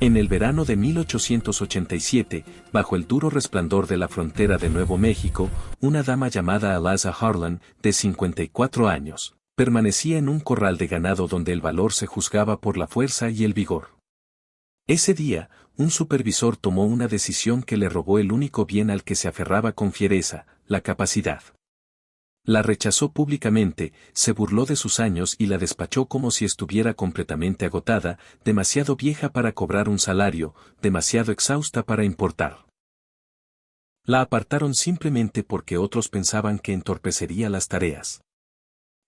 En el verano de 1887, bajo el duro resplandor de la frontera de Nuevo México, una dama llamada Eliza Harlan, de 54 años, permanecía en un corral de ganado donde el valor se juzgaba por la fuerza y el vigor. Ese día, un supervisor tomó una decisión que le robó el único bien al que se aferraba con fiereza, la capacidad. La rechazó públicamente, se burló de sus años y la despachó como si estuviera completamente agotada, demasiado vieja para cobrar un salario, demasiado exhausta para importar. La apartaron simplemente porque otros pensaban que entorpecería las tareas.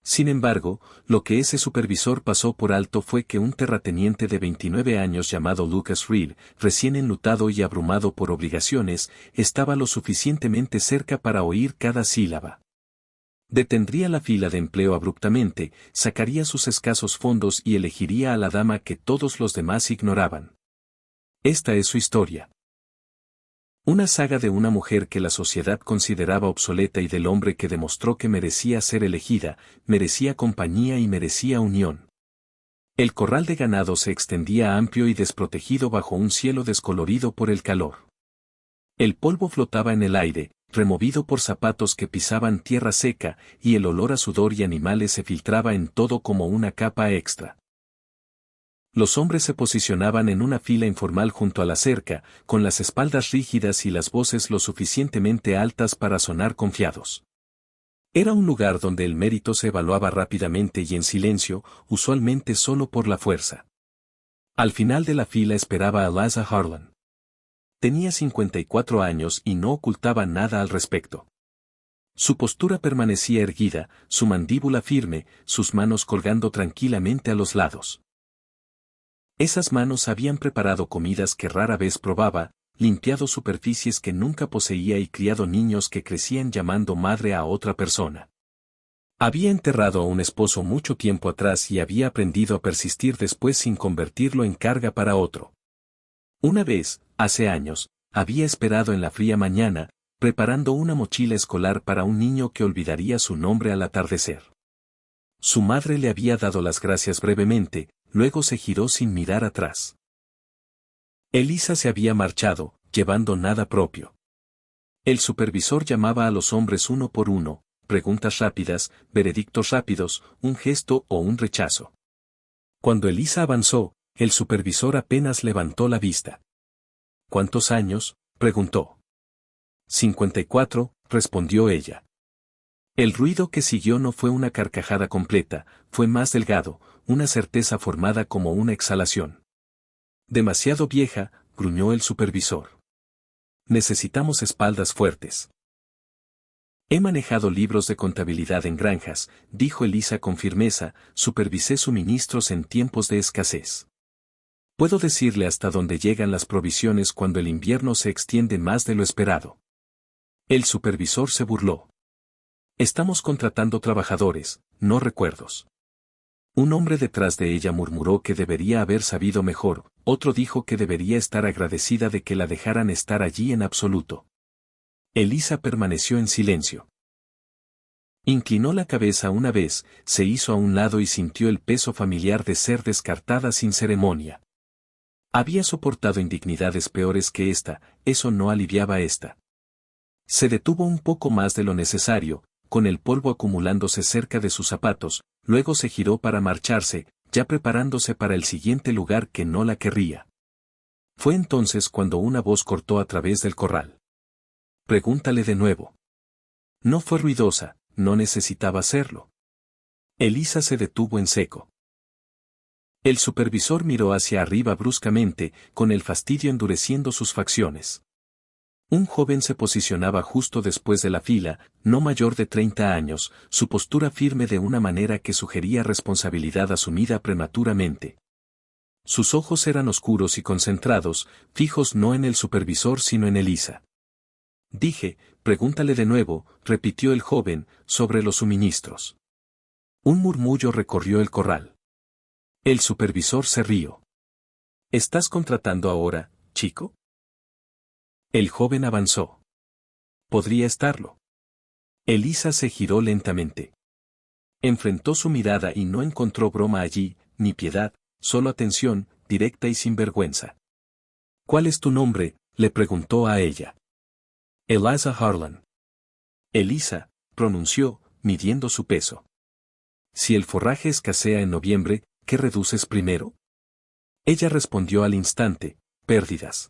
Sin embargo, lo que ese supervisor pasó por alto fue que un terrateniente de 29 años llamado Lucas Reed, recién enlutado y abrumado por obligaciones, estaba lo suficientemente cerca para oír cada sílaba. Detendría la fila de empleo abruptamente, sacaría sus escasos fondos y elegiría a la dama que todos los demás ignoraban. Esta es su historia. Una saga de una mujer que la sociedad consideraba obsoleta y del hombre que demostró que merecía ser elegida, merecía compañía y merecía unión. El corral de ganado se extendía amplio y desprotegido bajo un cielo descolorido por el calor. El polvo flotaba en el aire, removido por zapatos que pisaban tierra seca, y el olor a sudor y animales se filtraba en todo como una capa extra. Los hombres se posicionaban en una fila informal junto a la cerca, con las espaldas rígidas y las voces lo suficientemente altas para sonar confiados. Era un lugar donde el mérito se evaluaba rápidamente y en silencio, usualmente solo por la fuerza. Al final de la fila esperaba a Eliza Harlan. Tenía 54 años y no ocultaba nada al respecto. Su postura permanecía erguida, su mandíbula firme, sus manos colgando tranquilamente a los lados. Esas manos habían preparado comidas que rara vez probaba, limpiado superficies que nunca poseía y criado niños que crecían llamando madre a otra persona. Había enterrado a un esposo mucho tiempo atrás y había aprendido a persistir después sin convertirlo en carga para otro. Una vez, hace años, había esperado en la fría mañana, preparando una mochila escolar para un niño que olvidaría su nombre al atardecer. Su madre le había dado las gracias brevemente, luego se giró sin mirar atrás. Eliza se había marchado, llevando nada propio. El supervisor llamaba a los hombres uno por uno, preguntas rápidas, veredictos rápidos, un gesto o un rechazo. Cuando Eliza avanzó, el supervisor apenas levantó la vista. ¿Cuántos años?, preguntó. 54, respondió ella. El ruido que siguió no fue una carcajada completa, fue más delgado, una certeza formada como una exhalación. Demasiado vieja, gruñó el supervisor. Necesitamos espaldas fuertes. He manejado libros de contabilidad en granjas, dijo Eliza con firmeza, supervisé suministros en tiempos de escasez. Puedo decirle hasta dónde llegan las provisiones cuando el invierno se extiende más de lo esperado. El supervisor se burló. Estamos contratando trabajadores, no recuerdos. Un hombre detrás de ella murmuró que debería haber sabido mejor, otro dijo que debería estar agradecida de que la dejaran estar allí en absoluto. Eliza permaneció en silencio. Inclinó la cabeza una vez, se hizo a un lado y sintió el peso familiar de ser descartada sin ceremonia. Había soportado indignidades peores que esta, eso no aliviaba esta. Se detuvo un poco más de lo necesario, con el polvo acumulándose cerca de sus zapatos, luego se giró para marcharse, ya preparándose para el siguiente lugar que no la querría. Fue entonces cuando una voz cortó a través del corral. Pregúntale de nuevo. No fue ruidosa, no necesitaba hacerlo. Eliza se detuvo en seco. El supervisor miró hacia arriba bruscamente, con el fastidio endureciendo sus facciones. Un joven se posicionaba justo después de la fila, no mayor de 30 años, su postura firme de una manera que sugería responsabilidad asumida prematuramente. Sus ojos eran oscuros y concentrados, fijos no en el supervisor sino en Eliza. Dije, pregúntale de nuevo, repitió el joven, sobre los suministros. Un murmullo recorrió el corral. El supervisor se rió. ¿Estás contratando ahora, chico? El joven avanzó. Podría estarlo. Eliza se giró lentamente. Enfrentó su mirada y no encontró broma allí, ni piedad, solo atención, directa y sin vergüenza. ¿Cuál es tu nombre?, le preguntó a ella. Eliza Harlan. Elisa, pronunció, midiendo su peso. Si el forraje escasea en noviembre, ¿qué reduces primero? Ella respondió al instante, pérdidas.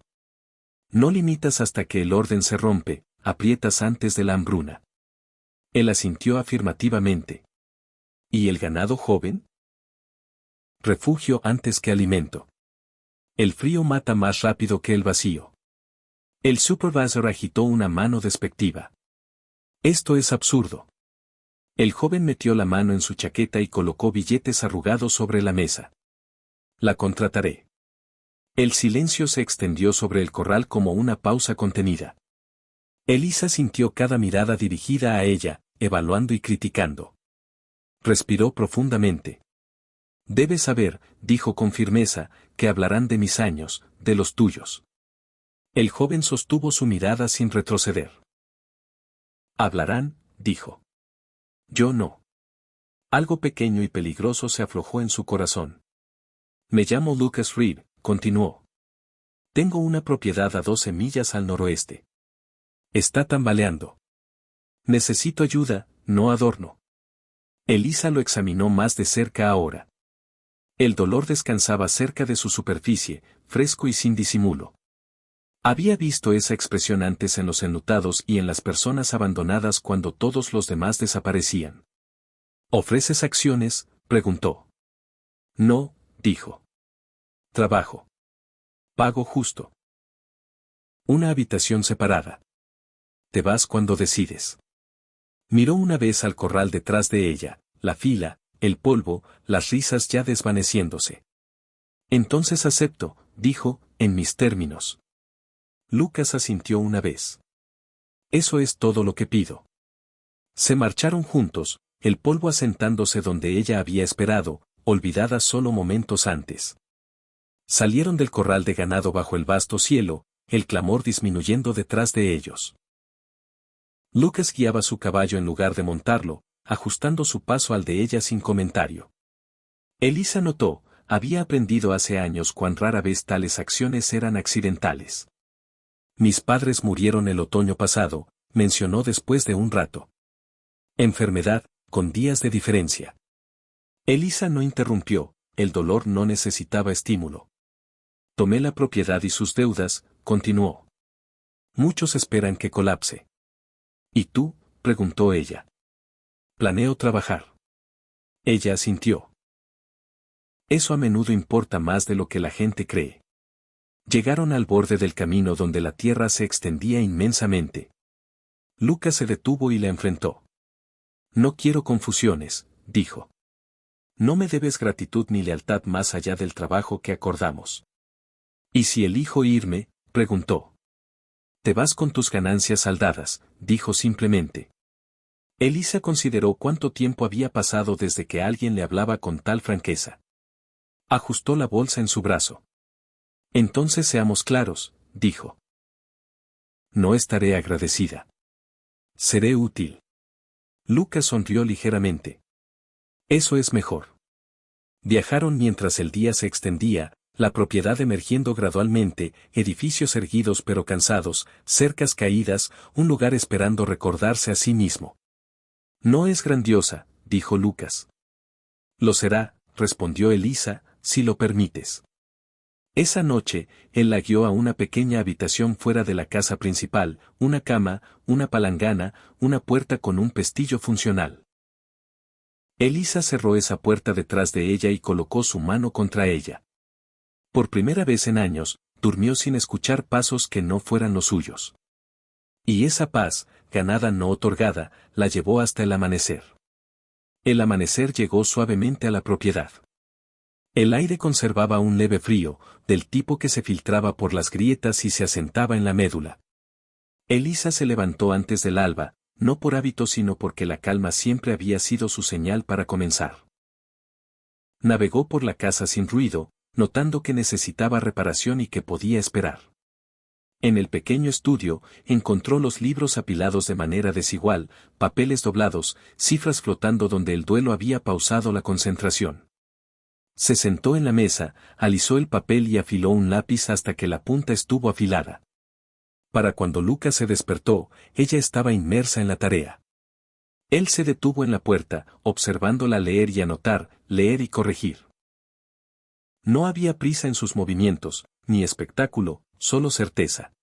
No limitas hasta que el orden se rompe, aprietas antes de la hambruna. Él asintió afirmativamente. ¿Y el ganado joven? Refugio antes que alimento. El frío mata más rápido que el vacío. El supervisor agitó una mano despectiva. Esto es absurdo. El joven metió la mano en su chaqueta y colocó billetes arrugados sobre la mesa. La contrataré. El silencio se extendió sobre el corral como una pausa contenida. Elisa sintió cada mirada dirigida a ella, evaluando y criticando. Respiró profundamente. Debes saber, dijo con firmeza, que hablarán de mis años, de los tuyos. El joven sostuvo su mirada sin retroceder. Hablarán, dijo. Yo no. Algo pequeño y peligroso se aflojó en su corazón. Me llamo Lucas Reed, continuó. Tengo una propiedad a 12 millas al noroeste. Está tambaleando. Necesito ayuda, no adorno. Elisa lo examinó más de cerca ahora. El dolor descansaba cerca de su superficie, fresco y sin disimulo. Había visto esa expresión antes en los enlutados y en las personas abandonadas cuando todos los demás desaparecían. ¿Ofreces acciones?, preguntó. No, dijo. Trabajo. Pago justo. Una habitación separada. Te vas cuando decides. Miró una vez al corral detrás de ella, la fila, el polvo, las risas ya desvaneciéndose. Entonces acepto, dijo, en mis términos. Lucas asintió una vez. Eso es todo lo que pido. Se marcharon juntos, el polvo asentándose donde ella había esperado, olvidada solo momentos antes. Salieron del corral de ganado bajo el vasto cielo, el clamor disminuyendo detrás de ellos. Lucas guiaba su caballo en lugar de montarlo, ajustando su paso al de ella sin comentario. Elisa notó, había aprendido hace años cuán rara vez tales acciones eran accidentales. Mis padres murieron el otoño pasado, mencionó después de un rato. Enfermedad, con días de diferencia. Elisa no interrumpió, el dolor no necesitaba estímulo. Tomé la propiedad y sus deudas, continuó. Muchos esperan que colapse. ¿Y tú?, preguntó ella. Planeo trabajar. Ella asintió. Eso a menudo importa más de lo que la gente cree. Llegaron al borde del camino donde la tierra se extendía inmensamente. Lucas se detuvo y la enfrentó. No quiero confusiones, dijo. No me debes gratitud ni lealtad más allá del trabajo que acordamos. ¿Y si elijo irme?, preguntó. Te vas con tus ganancias saldadas, dijo simplemente. Elisa consideró cuánto tiempo había pasado desde que alguien le hablaba con tal franqueza. Ajustó la bolsa en su brazo. Entonces seamos claros, dijo. No estaré agradecida. Seré útil. Lucas sonrió ligeramente. Eso es mejor. Viajaron mientras el día se extendía, la propiedad emergiendo gradualmente, edificios erguidos pero cansados, cercas caídas, un lugar esperando recordarse a sí mismo. No es grandiosa, dijo Lucas. Lo será, respondió Elisa, si lo permites. Esa noche, él la guió a una pequeña habitación fuera de la casa principal, una cama, una palangana, una puerta con un pestillo funcional. Elisa cerró esa puerta detrás de ella y colocó su mano contra ella. Por primera vez en años, durmió sin escuchar pasos que no fueran los suyos. Y esa paz, ganada no otorgada, la llevó hasta el amanecer. El amanecer llegó suavemente a la propiedad. El aire conservaba un leve frío, del tipo que se filtraba por las grietas y se asentaba en la médula. Elisa se levantó antes del alba, no por hábito sino porque la calma siempre había sido su señal para comenzar. Navegó por la casa sin ruido, notando que necesitaba reparación y que podía esperar. En el pequeño estudio, encontró los libros apilados de manera desigual, papeles doblados, cifras flotando donde el duelo había pausado la concentración. Se sentó en la mesa, alisó el papel y afiló un lápiz hasta que la punta estuvo afilada. Para cuando Lucas se despertó, ella estaba inmersa en la tarea. Él se detuvo en la puerta, observándola leer y anotar, leer y corregir. No había prisa en sus movimientos, ni espectáculo, solo certeza.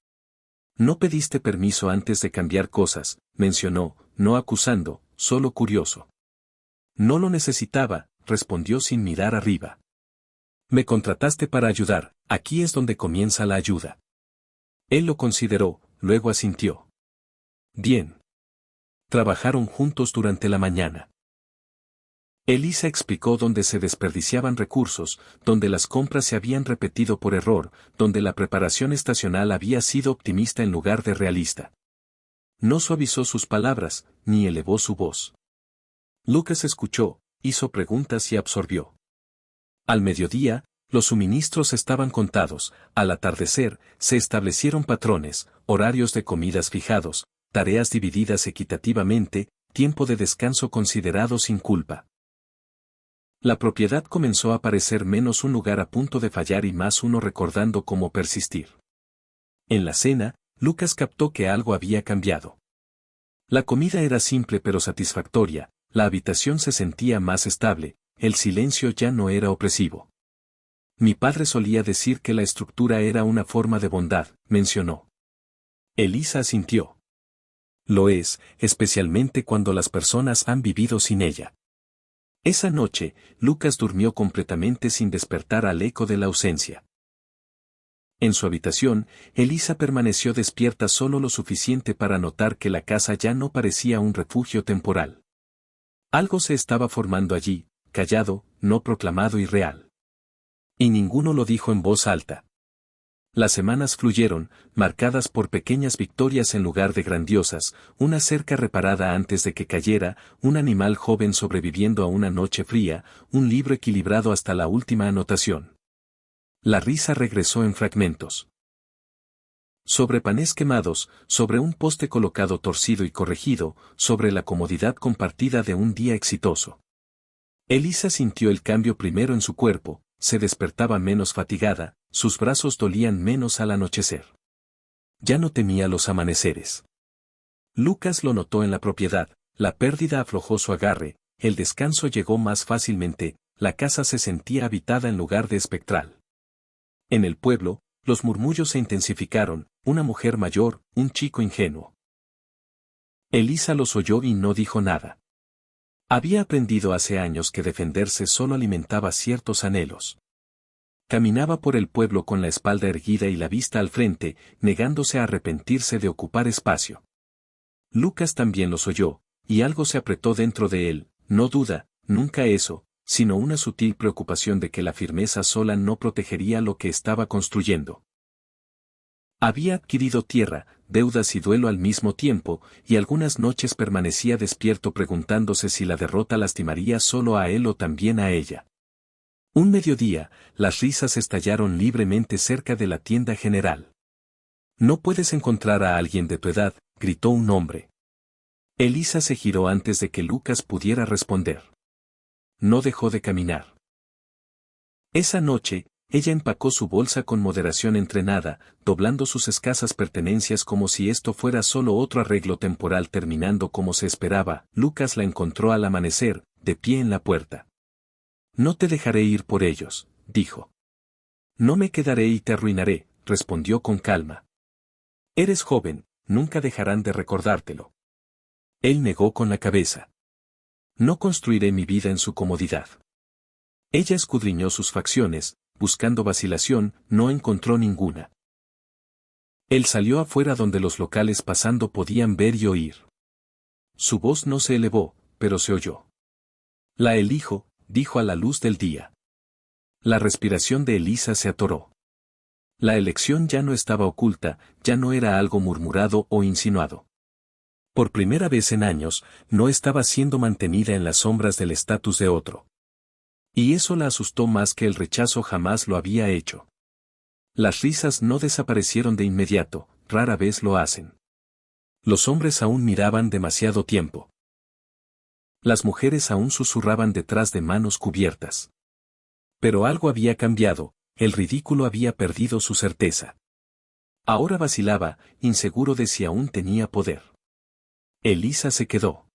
No pediste permiso antes de cambiar cosas, mencionó, no acusando, solo curioso. No lo necesitaba, respondió sin mirar arriba. Me contrataste para ayudar, aquí es donde comienza la ayuda. Él lo consideró, luego asintió. Bien. Trabajaron juntos durante la mañana. Elisa explicó dónde se desperdiciaban recursos, donde las compras se habían repetido por error, donde la preparación estacional había sido optimista en lugar de realista. No suavizó sus palabras, ni elevó su voz. Lucas escuchó, hizo preguntas y absorbió. Al mediodía, los suministros estaban contados, al atardecer, se establecieron patrones, horarios de comidas fijados, tareas divididas equitativamente, tiempo de descanso considerado sin culpa. La propiedad comenzó a parecer menos un lugar a punto de fallar y más uno recordando cómo persistir. En la cena, Lucas captó que algo había cambiado. La comida era simple pero satisfactoria, la habitación se sentía más estable, el silencio ya no era opresivo. Mi padre solía decir que la estructura era una forma de bondad, mencionó. Elisa asintió. Lo es, especialmente cuando las personas han vivido sin ella. Esa noche, Lucas durmió completamente sin despertar al eco de la ausencia. En su habitación, Elisa permaneció despierta solo lo suficiente para notar que la casa ya no parecía un refugio temporal. Algo se estaba formando allí, callado, no proclamado y real. Y ninguno lo dijo en voz alta. Las semanas fluyeron, marcadas por pequeñas victorias en lugar de grandiosas, una cerca reparada antes de que cayera, un animal joven sobreviviendo a una noche fría, un libro equilibrado hasta la última anotación. La risa regresó en fragmentos. Sobre panés quemados, sobre un poste colocado torcido y corregido, sobre la comodidad compartida de un día exitoso. Elisa sintió el cambio primero en su cuerpo, se despertaba menos fatigada, sus brazos dolían menos al anochecer. Ya no temía los amaneceres. Lucas lo notó en la propiedad, la pérdida aflojó su agarre, el descanso llegó más fácilmente, la casa se sentía habitada en lugar de espectral. En el pueblo, los murmullos se intensificaron, una mujer mayor, un chico ingenuo. Elisa los oyó y no dijo nada. Había aprendido hace años que defenderse solo alimentaba ciertos anhelos. Caminaba por el pueblo con la espalda erguida y la vista al frente, negándose a arrepentirse de ocupar espacio. Lucas también los oyó, y algo se apretó dentro de él, no duda, nunca eso, sino una sutil preocupación de que la firmeza sola no protegería lo que estaba construyendo. Había adquirido tierra, deudas y duelo al mismo tiempo, y algunas noches permanecía despierto preguntándose si la derrota lastimaría solo a él o también a ella. Un mediodía, las risas estallaron libremente cerca de la tienda general. «No puedes encontrar a alguien de tu edad», gritó un hombre. Elisa se giró antes de que Lucas pudiera responder. No dejó de caminar. Esa noche, ella empacó su bolsa con moderación entrenada, doblando sus escasas pertenencias como si esto fuera solo otro arreglo temporal terminando como se esperaba. Lucas la encontró al amanecer, de pie en la puerta. «No te dejaré ir por ellos», dijo. «No me quedaré y te arruinaré», respondió con calma. «Eres joven, nunca dejarán de recordártelo». Él negó con la cabeza. «No construiré mi vida en su comodidad». Ella escudriñó sus facciones, buscando vacilación, no encontró ninguna. Él salió afuera donde los locales pasando podían ver y oír. Su voz no se elevó, pero se oyó. «La elijo», dijo a la luz del día. La respiración de Elisa se atoró. La elección ya no estaba oculta, ya no era algo murmurado o insinuado. Por primera vez en años, no estaba siendo mantenida en las sombras del estatus de otro. Y eso la asustó más que el rechazo jamás lo había hecho. Las risas no desaparecieron de inmediato, rara vez lo hacen. Los hombres aún miraban demasiado tiempo. Las mujeres aún susurraban detrás de manos cubiertas. Pero algo había cambiado, el ridículo había perdido su certeza. Ahora vacilaba, inseguro de si aún tenía poder. Elisa se quedó.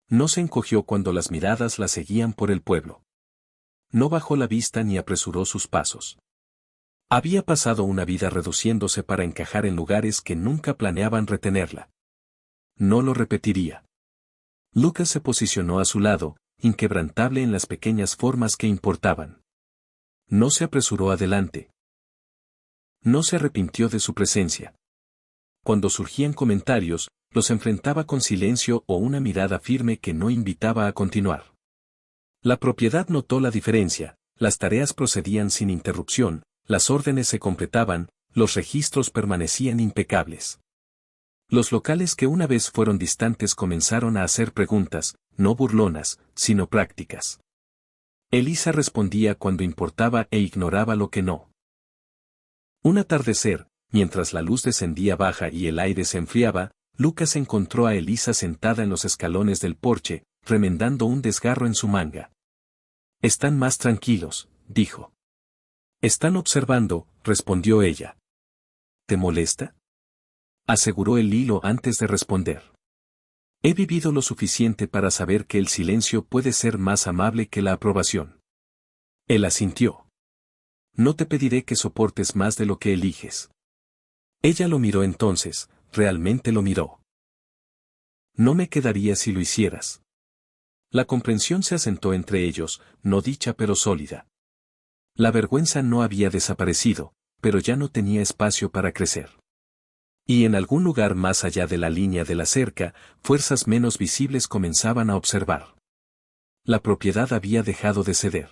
No se encogió cuando las miradas la seguían por el pueblo. No bajó la vista ni apresuró sus pasos. Había pasado una vida reduciéndose para encajar en lugares que nunca planeaban retenerla. No lo repetiría. Lucas se posicionó a su lado, inquebrantable en las pequeñas formas que importaban. No se apresuró adelante. No se arrepintió de su presencia. Cuando surgían comentarios, los enfrentaba con silencio o una mirada firme que no invitaba a continuar. La propiedad notó la diferencia, las tareas procedían sin interrupción, las órdenes se completaban, los registros permanecían impecables. Los locales que una vez fueron distantes comenzaron a hacer preguntas, no burlonas, sino prácticas. Elisa respondía cuando importaba e ignoraba lo que no. Un atardecer, mientras la luz descendía baja y el aire se enfriaba, Lucas encontró a Elisa sentada en los escalones del porche, remendando un desgarro en su manga. «Están más tranquilos», dijo. «Están observando», respondió ella. «¿Te molesta?», aseguró el hilo antes de responder. «He vivido lo suficiente para saber que el silencio puede ser más amable que la aprobación». Él asintió. «No te pediré que soportes más de lo que eliges». Ella lo miró entonces, realmente lo miró. «No me quedaría si lo hicieras». La comprensión se asentó entre ellos, no dicha pero sólida. La vergüenza no había desaparecido, pero ya no tenía espacio para crecer. Y en algún lugar más allá de la línea de la cerca, fuerzas menos visibles comenzaban a observar. La propiedad había dejado de ceder.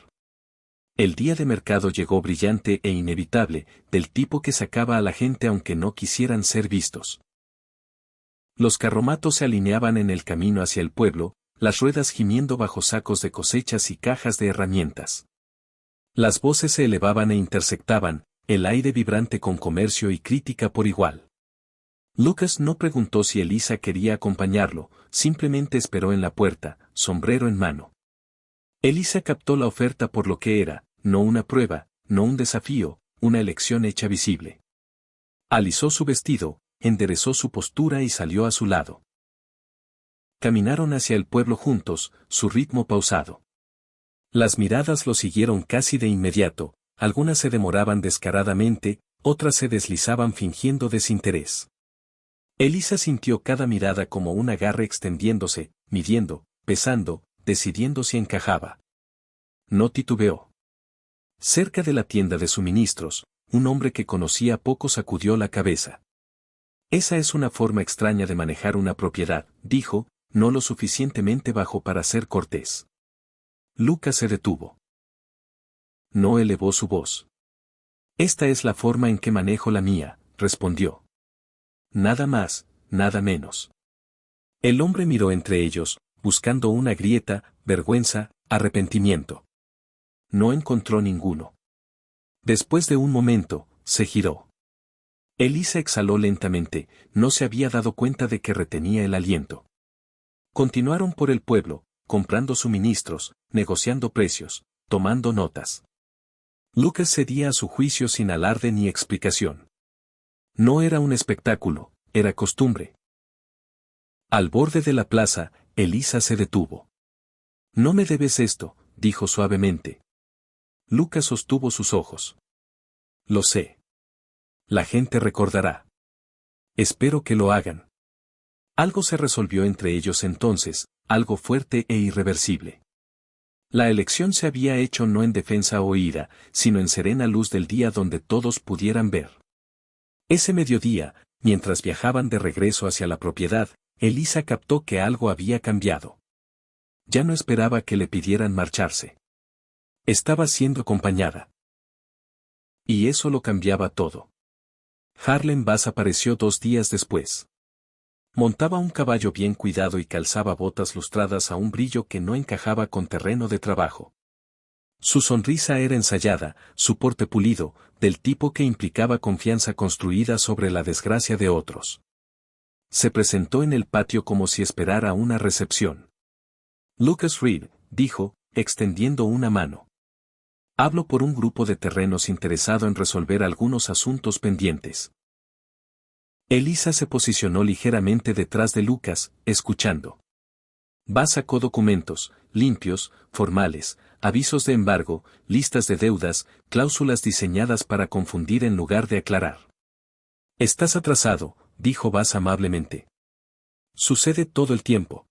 El día de mercado llegó brillante e inevitable, del tipo que sacaba a la gente aunque no quisieran ser vistos. Los carromatos se alineaban en el camino hacia el pueblo, las ruedas gimiendo bajo sacos de cosechas y cajas de herramientas. Las voces se elevaban e intersectaban, el aire vibrante con comercio y crítica por igual. Lucas no preguntó si Elisa quería acompañarlo, simplemente esperó en la puerta, sombrero en mano. Elisa captó la oferta por lo que era, no una prueba, no un desafío, una elección hecha visible. Alisó su vestido, enderezó su postura y salió a su lado. Caminaron hacia el pueblo juntos, su ritmo pausado. Las miradas lo siguieron casi de inmediato, algunas se demoraban descaradamente, otras se deslizaban fingiendo desinterés. Elisa sintió cada mirada como un agarre extendiéndose, midiendo, pesando, decidiendo si encajaba. No titubeó. Cerca de la tienda de suministros, un hombre que conocía poco sacudió la cabeza. «Esa es una forma extraña de manejar una propiedad», dijo, no lo suficientemente bajo para ser cortés. Lucas se detuvo. No elevó su voz. «Esta es la forma en que manejo la mía», respondió. Nada más, nada menos. El hombre miró entre ellos, buscando una grieta, vergüenza, arrepentimiento. No encontró ninguno. Después de un momento, se giró. Elisa exhaló lentamente, no se había dado cuenta de que retenía el aliento. Continuaron por el pueblo, comprando suministros, negociando precios, tomando notas. Lucas cedía a su juicio sin alarde ni explicación. No era un espectáculo, era costumbre. Al borde de la plaza, Elisa se detuvo. «No me debes esto», dijo suavemente. Lucas sostuvo sus ojos. «Lo sé. La gente recordará. Espero que lo hagan». Algo se resolvió entre ellos entonces, algo fuerte e irreversible. La elección se había hecho no en defensa o ira, sino en serena luz del día donde todos pudieran ver. Ese mediodía, mientras viajaban de regreso hacia la propiedad, Elisa captó que algo había cambiado. Ya no esperaba que le pidieran marcharse. Estaba siendo acompañada. Y eso lo cambiaba todo. Harlem Bass apareció 2 días después. Montaba un caballo bien cuidado y calzaba botas lustradas a un brillo que no encajaba con terreno de trabajo. Su sonrisa era ensayada, su porte pulido, del tipo que implicaba confianza construida sobre la desgracia de otros. Se presentó en el patio como si esperara una recepción. «Lucas Reed», dijo, extendiendo una mano. Hablo por un grupo de terrenos interesado en resolver algunos asuntos pendientes. Elisa se posicionó ligeramente detrás de Lucas, escuchando. Va sacó documentos, limpios, formales, avisos de embargo, listas de deudas, cláusulas diseñadas para confundir en lugar de aclarar. Estás atrasado, dijo Vas amablemente. Sucede todo el tiempo.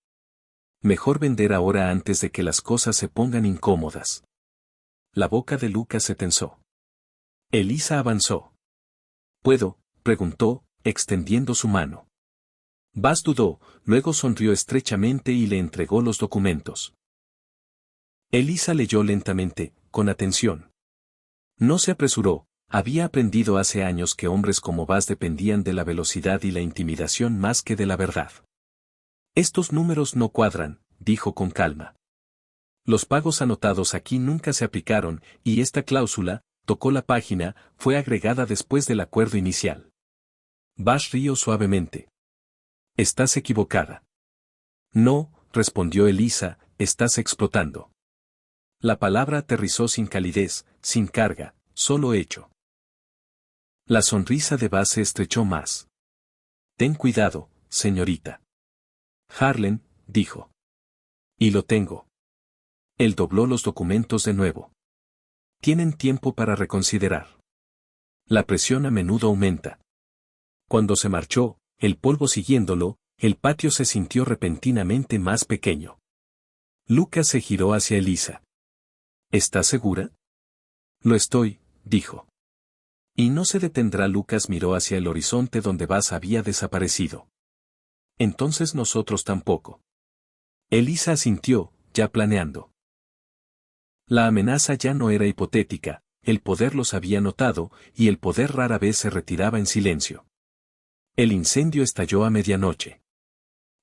Mejor vender ahora antes de que las cosas se pongan incómodas. La boca de Lucas se tensó. Elisa avanzó. ¿Puedo?, preguntó, extendiendo su mano. Vas dudó, luego sonrió estrechamente y le entregó los documentos. Elisa leyó lentamente, con atención. No se apresuró, había aprendido hace años que hombres como Vas dependían de la velocidad y la intimidación más que de la verdad. Estos números no cuadran, dijo con calma. Los pagos anotados aquí nunca se aplicaron, y esta cláusula, tocó la página, fue agregada después del acuerdo inicial. Vas rió suavemente. Estás equivocada. No, respondió Elisa, estás explotando. La palabra aterrizó sin calidez, sin carga, solo hecho. La sonrisa de Vas se estrechó más. Ten cuidado, señorita. Harlan, dijo. Y lo tengo. Él dobló los documentos de nuevo. Tienen tiempo para reconsiderar. La presión a menudo aumenta. Cuando se marchó, el polvo siguiéndolo, el patio se sintió repentinamente más pequeño. Lucas se giró hacia Elisa. ¿Estás segura? Lo estoy, dijo. Y no se detendrá. Lucas miró hacia el horizonte donde Vas había desaparecido. Entonces nosotros tampoco. Elisa asintió, ya planeando. La amenaza ya no era hipotética, el poder los había notado, y el poder rara vez se retiraba en silencio. El incendio estalló a medianoche.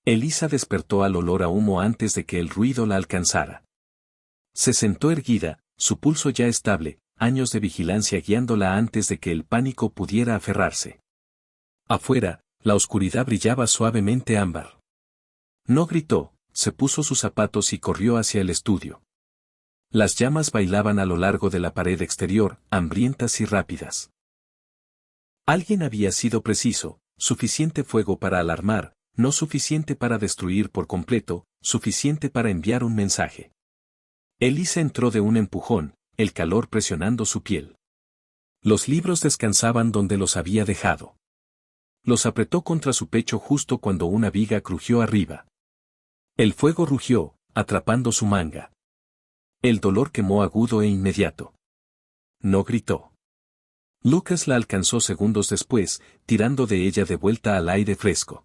Elisa despertó al olor a humo antes de que el ruido la alcanzara. Se sentó erguida, su pulso ya estable, años de vigilancia guiándola antes de que el pánico pudiera aferrarse. Afuera, la oscuridad brillaba suavemente ámbar. No gritó, se puso sus zapatos y corrió hacia el estudio. Las llamas bailaban a lo largo de la pared exterior, hambrientas y rápidas. Alguien había sido preciso, suficiente fuego para alarmar, no suficiente para destruir por completo, suficiente para enviar un mensaje. Elisa entró de un empujón, el calor presionando su piel. Los libros descansaban donde los había dejado. Los apretó contra su pecho justo cuando una viga crujió arriba. El fuego rugió, atrapando su manga. El dolor quemó agudo e inmediato. No gritó. Lucas la alcanzó segundos después, tirando de ella de vuelta al aire fresco.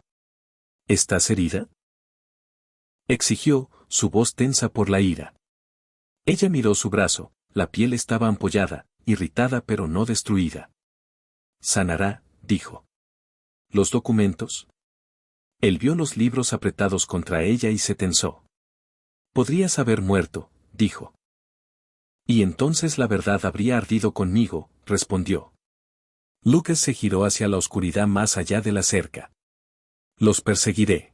¿Estás herida?, exigió, su voz tensa por la ira. Ella miró su brazo, la piel estaba ampollada, irritada pero no destruida. Sanará, dijo. ¿Los documentos? Él vio los libros apretados contra ella y se tensó. Podrías haber muerto, dijo. Y entonces la verdad habría ardido conmigo, respondió. Lucas se giró hacia la oscuridad más allá de la cerca. Los perseguiré.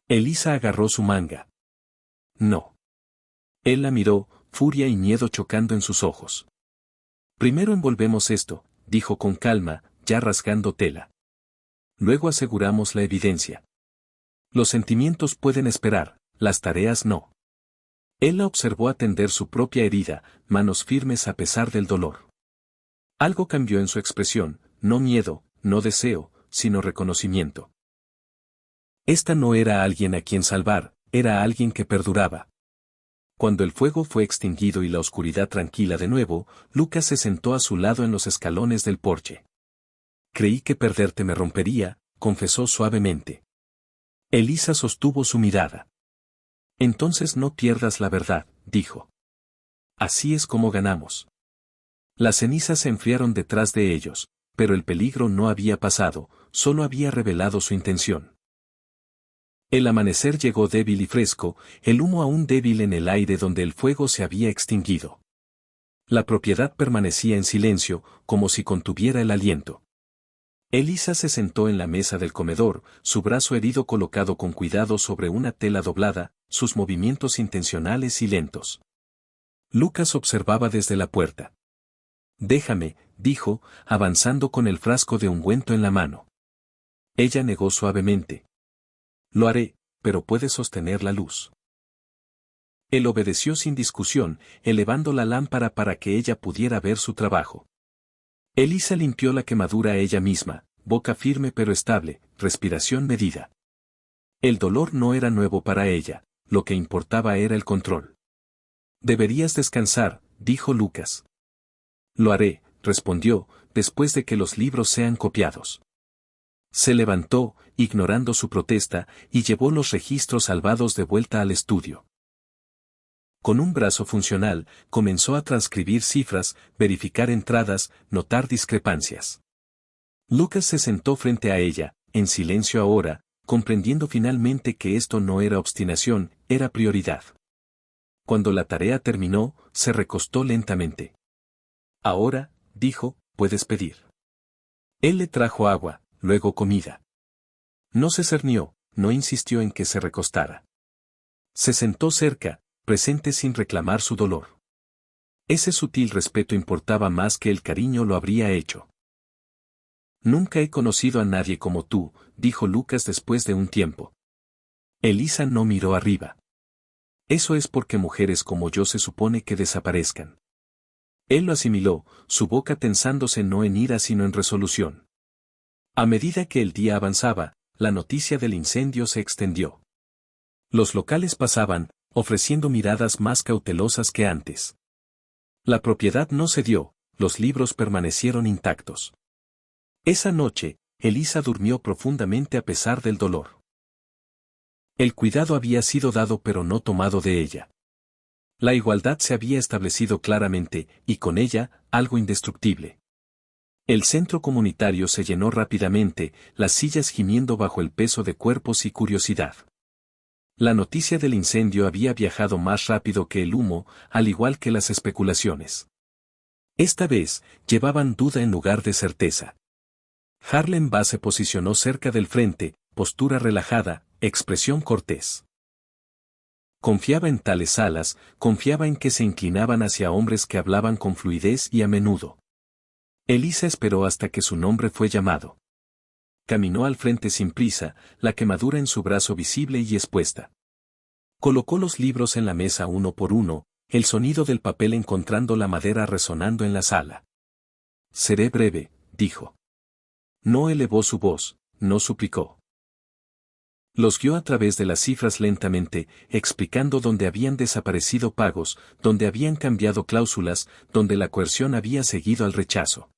Elisa agarró su manga. No. Él la miró, furia y miedo chocando en sus ojos. Primero envolvemos esto, dijo con calma, ya rasgando tela. Luego aseguramos la evidencia. Los sentimientos pueden esperar, las tareas no. Él la observó atender su propia herida, manos firmes a pesar del dolor. Algo cambió en su expresión, no miedo, no deseo, sino reconocimiento. Esta no era alguien a quien salvar, era alguien que perduraba. Cuando el fuego fue extinguido y la oscuridad tranquila de nuevo, Lucas se sentó a su lado en los escalones del porche. Creí que perderte me rompería, confesó suavemente. Elisa sostuvo su mirada. Entonces no pierdas la verdad, dijo. Así es como ganamos. Las cenizas se enfriaron detrás de ellos, pero el peligro no había pasado, solo había revelado su intención. El amanecer llegó débil y fresco, el humo aún débil en el aire donde el fuego se había extinguido. La propiedad permanecía en silencio, como si contuviera el aliento. Elisa se sentó en la mesa del comedor, su brazo herido colocado con cuidado sobre una tela doblada, sus movimientos intencionales y lentos. Lucas observaba desde la puerta. Déjame, dijo, avanzando con el frasco de ungüento en la mano. Ella negó suavemente. Lo haré, pero puedes sostener la luz. Él obedeció sin discusión, elevando la lámpara para que ella pudiera ver su trabajo. Elisa limpió la quemadura a ella misma, boca firme pero estable, respiración medida. El dolor no era nuevo para ella, lo que importaba era el control. Deberías descansar, dijo Lucas. Lo haré, respondió, después de que los libros sean copiados. Se levantó, ignorando su protesta, y llevó los registros salvados de vuelta al estudio. Con un brazo funcional, comenzó a transcribir cifras, verificar entradas, notar discrepancias. Lucas se sentó frente a ella, en silencio ahora, comprendiendo finalmente que esto no era obstinación, era prioridad. Cuando la tarea terminó, se recostó lentamente. Ahora, dijo, puedes pedir. Él le trajo agua, luego comida. No se cernió, no insistió en que se recostara. Se sentó cerca, presente sin reclamar su dolor. Ese sutil respeto importaba más que el cariño lo habría hecho. Nunca he conocido a nadie como tú, dijo Lucas después de un tiempo. Elisa no miró arriba. Eso es porque mujeres como yo se supone que desaparezcan. Él lo asimiló, su boca tensándose no en ira sino en resolución. A medida que el día avanzaba, la noticia del incendio se extendió. Los locales pasaban, ofreciendo miradas más cautelosas que antes. La propiedad no cedió, los libros permanecieron intactos. Esa noche, Elisa durmió profundamente a pesar del dolor. El cuidado había sido dado pero no tomado de ella. La igualdad se había establecido claramente, y con ella, algo indestructible. El centro comunitario se llenó rápidamente, las sillas gimiendo bajo el peso de cuerpos y curiosidad. La noticia del incendio había viajado más rápido que el humo, al igual que las especulaciones. Esta vez, llevaban duda en lugar de certeza. Harlan Bass se posicionó cerca del frente, postura relajada, expresión cortés. Confiaba en tales alas, confiaba en que se inclinaban hacia hombres que hablaban con fluidez y a menudo. Elisa esperó hasta que su nombre fue llamado. Caminó al frente sin prisa, la quemadura en su brazo visible y expuesta. Colocó los libros en la mesa uno por uno, el sonido del papel encontrando la madera resonando en la sala. Seré breve, dijo. No elevó su voz, no suplicó. Los guió a través de las cifras lentamente, explicando dónde habían desaparecido pagos, dónde habían cambiado cláusulas, dónde la coerción había seguido al rechazo.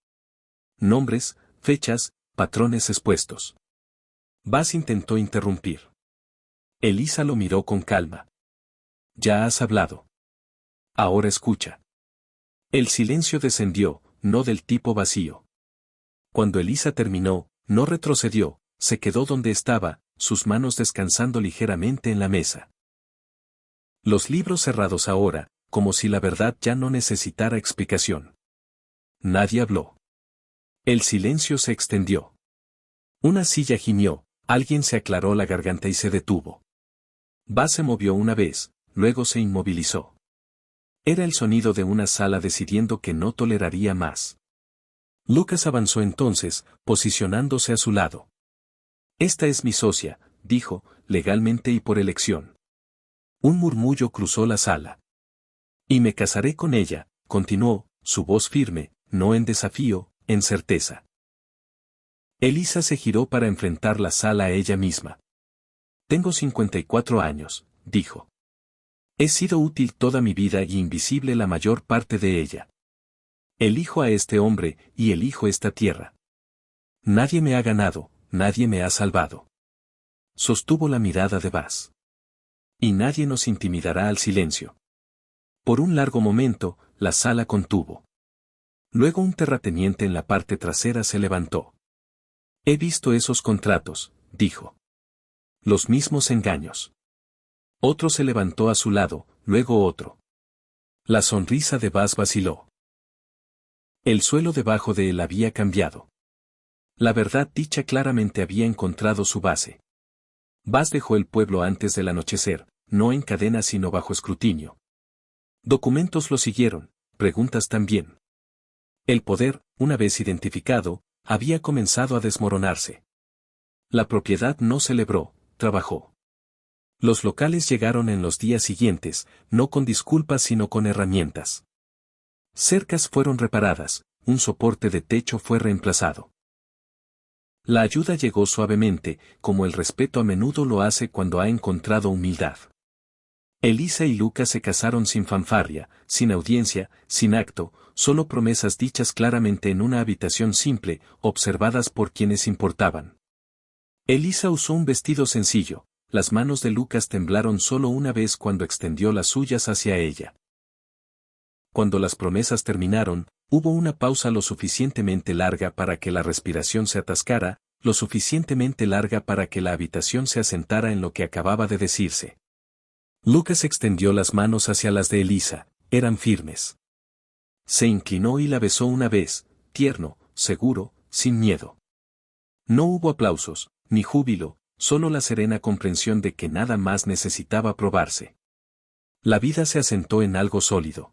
Nombres, fechas, patrones expuestos. Bass intentó interrumpir. Elisa lo miró con calma. Ya has hablado. Ahora escucha. El silencio descendió, no del tipo vacío. Cuando Elisa terminó, no retrocedió, se quedó donde estaba, sus manos descansando ligeramente en la mesa. Los libros cerrados ahora, como si la verdad ya no necesitara explicación. Nadie habló. El silencio se extendió. Una silla gimió, alguien se aclaró la garganta y se detuvo. Bass se movió una vez, luego se inmovilizó. Era el sonido de una sala decidiendo que no toleraría más. Lucas avanzó entonces, posicionándose a su lado. Esta es mi socia, dijo, legalmente y por elección. Un murmullo cruzó la sala. Y me casaré con ella, continuó, su voz firme, no en desafío, en certeza. Elisa se giró para enfrentar la sala a ella misma. Tengo 54 años, dijo. He sido útil toda mi vida y invisible la mayor parte de ella. Elijo a este hombre, y elijo esta tierra. Nadie me ha ganado, nadie me ha salvado. Sostuvo la mirada de Bass. Y nadie nos intimidará al silencio. Por un largo momento, la sala contuvo. Luego un terrateniente en la parte trasera se levantó. He visto esos contratos, dijo. Los mismos engaños. Otro se levantó a su lado, luego otro. La sonrisa de Bass vaciló. El suelo debajo de él había cambiado. La verdad dicha claramente había encontrado su base. Bass dejó el pueblo antes del anochecer, no en cadena sino bajo escrutinio. Documentos lo siguieron, preguntas también. El poder, una vez identificado, había comenzado a desmoronarse. La propiedad no celebró, trabajó. Los locales llegaron en los días siguientes, no con disculpas sino con herramientas. Cercas fueron reparadas, un soporte de techo fue reemplazado. La ayuda llegó suavemente, como el respeto a menudo lo hace cuando ha encontrado humildad. Elisa y Lucas se casaron sin fanfarria, sin audiencia, sin acto, solo promesas dichas claramente en una habitación simple, observadas por quienes importaban. Elisa usó un vestido sencillo, las manos de Lucas temblaron solo una vez cuando extendió las suyas hacia ella. Cuando las promesas terminaron, hubo una pausa lo suficientemente larga para que la respiración se atascara, lo suficientemente larga para que la habitación se asentara en lo que acababa de decirse. Lucas extendió las manos hacia las de Elisa, eran firmes. Se inclinó y la besó una vez, tierno, seguro, sin miedo. No hubo aplausos, ni júbilo, solo la serena comprensión de que nada más necesitaba probarse. La vida se asentó en algo sólido.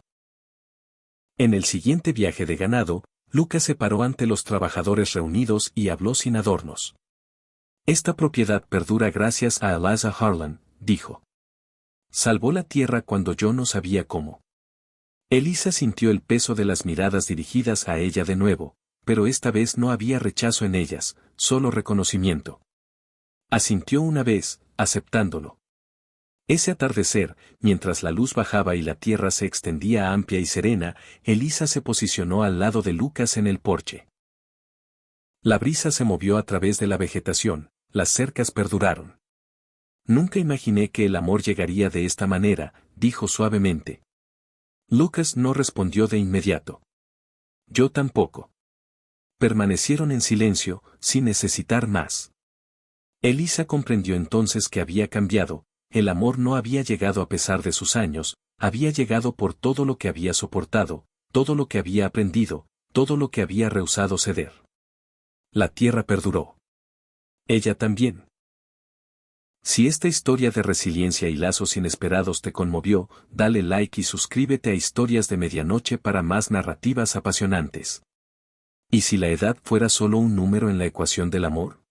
En el siguiente viaje de ganado, Lucas se paró ante los trabajadores reunidos y habló sin adornos. Esta propiedad perdura gracias a Eliza Harlan, dijo. Salvó la tierra cuando yo no sabía cómo. Elisa sintió el peso de las miradas dirigidas a ella de nuevo, pero esta vez no había rechazo en ellas, solo reconocimiento. Asintió una vez, aceptándolo. Ese atardecer, mientras la luz bajaba y la tierra se extendía amplia y serena, Elisa se posicionó al lado de Lucas en el porche. La brisa se movió a través de la vegetación, las cercas perduraron. Nunca imaginé que el amor llegaría de esta manera, dijo suavemente. Lucas no respondió de inmediato. Yo tampoco. Permanecieron en silencio, sin necesitar más. Elisa comprendió entonces que había cambiado. El amor no había llegado a pesar de sus años, había llegado por todo lo que había soportado, todo lo que había aprendido, todo lo que había rehusado ceder. La tierra perduró. Ella también. Si esta historia de resiliencia y lazos inesperados te conmovió, dale like y suscríbete a Historias de Medianoche para más narrativas apasionantes. ¿Y si la edad fuera solo un número en la ecuación del amor?